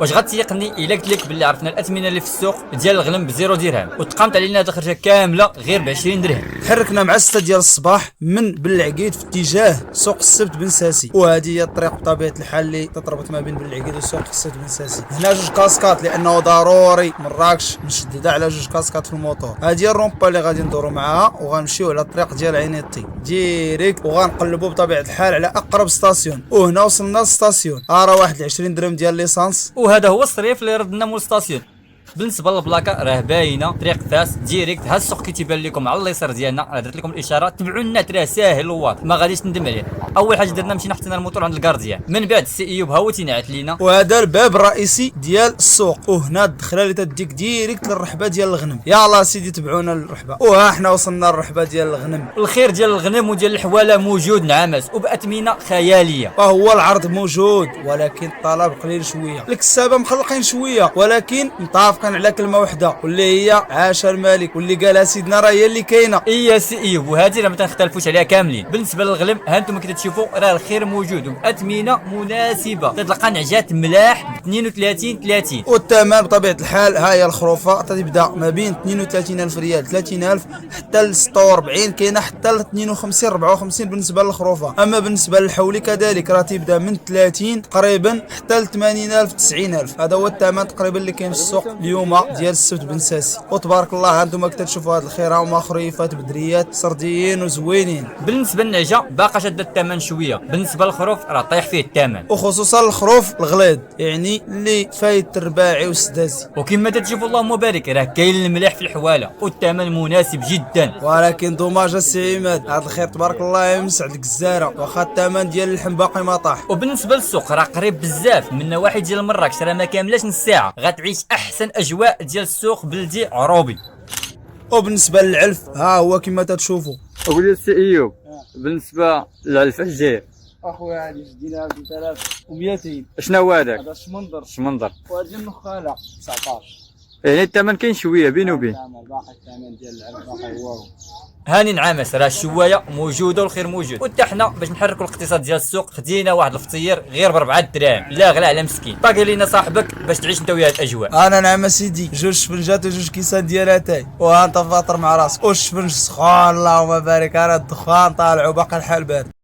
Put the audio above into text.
واش غتيقني الا قلت لك باللي عرفنا الاثمنه اللي في السوق ديال الغنم بزيرو درهم وتقامت علينا هاد الخرجه كامله غير ب 20 درهم؟ تحركنا مع 6 ديال الصباح من بلعقيد في اتجاه سوق السبت بن ساسي، وهذه هي الطريق بطبيعه الحال اللي تتربط ما بين بلعقيد وسوق السبت بن ساسي. هنا جوج كاسكات لانه ضروري مراكش مشدده على جوج كاسكات في الموتور. هذه هي الرومبا اللي غادي ندورو معاها وغنمشيو على الطريق ديال عينيطي ديريكت وغنقلبوا بطبيعه الحال على اقرب ستاسيون. وهنا وصلنا للستاسيون راه واحد 20 درهم ديال ليسانس، وهذا هو الصريف اللي ردنا مول ستاسيون. بالنسبه للبلاكه راه باينه طريق فاس ديريكت. ها السوق كيتيبان لكم على اليسار ديالنا، راه درت لكم الاشاره تبعوا النت راه ساهل وواضح ما غاديش تندم عليه. اول حاجه درنا مشينا حطينا الموتور عند الكارديان، من بعد السي ايوب ها هو تينعت لينا. وهذا الباب الرئيسي ديال السوق، وهنا الدخله اللي تديك ديريكت للرحبه ديال الغنم. يلا سيدي تبعونا للرحبه، وها حنا وصلنا للرحبه ديال الغنم. الخير ديال الغنم وديال الحواله موجود نعمس وباثمنه خياليه. وهو العرض موجود ولكن الطلب قليل شويه، الكسابه مخلقين شويه ولكن متفقين على كلمه وحده واللي هي عاش الملك، واللي قالها سيدنا راه هي اللي كاينه. يا سي ايوب وهذه راه ما تنختلفوش عليها كاملين. بالنسبه للغلم ها انتم كتشوفوا راه الخير موجود وباثمنه مناسبه، تلقى نعجات ملاح ب 32 والثمن بطبيعه الحال ها هي الخروفه تبدا ما بين 32000 ريال 30000 حتى ل 46، كاينه حتى ل 52 54 بالنسبه للخروفه. اما بالنسبه للحولي كذلك راه تيبدا من 30 تقريبا حتى ل 80000 90000. هذا هو الثمن تقريبا اللي كاين في السوق اليوم ديال السبت بن ساسي. وتبارك الله انتم كتشوفوا هاد الخيره هما خريفات بدريات سرديين وزوينين. بالنسبه للنعجه باقا شاده الثمن شويه، بالنسبه للخروف راه طايح فيه الثمن، وخصوصا الخروف الغليظ يعني اللي فايت الرباعي والسداسي. وكما تشوفوا اللهم بارك راه كاين الملح في الحواله والثمن مناسب جدا. ولكن دوماج السي عماد هاد الخير تبارك الله يمسع لك الزاره، واخا الثمن ديال اللحم باقي ما طاح. وبالنسبه للسوق راه قريب بزاف من نواحي ديال مراكش، راه ما كاملاش نص ساعه غتعيش احسن اجواء ديال السوق بلدي عروبي. وبالنسبه للعلف ها هو كما تتشوفوا. اقول لي سي ايوب بالنسبه للعلف الجير اخويا هادي شديناها ب 3200. شنو هو هذاك؟ هذا شمندر وهادي النخاله 19. يعني الثمن كاين شويه بينه وبين باقي الثمن ديال العلف باقي هو. هاني نعامس راه الشوايه موجوده والخير موجود، وحتى حنا باش نحركوا الاقتصاد ديال السوق خدينا واحد الفطير غير ب 4 دراهم، لا غلا على مسكين. باقي لينا صاحبك باش تعيش انت وياه الاجواء. انا نعم سيدي جوج شفنجات وجوج كيسان ديال اتاي، وها انت فاطر مع راسك والشفنج سخون اللهم بارك. انا الدخان طالع وباقي الحال بارد.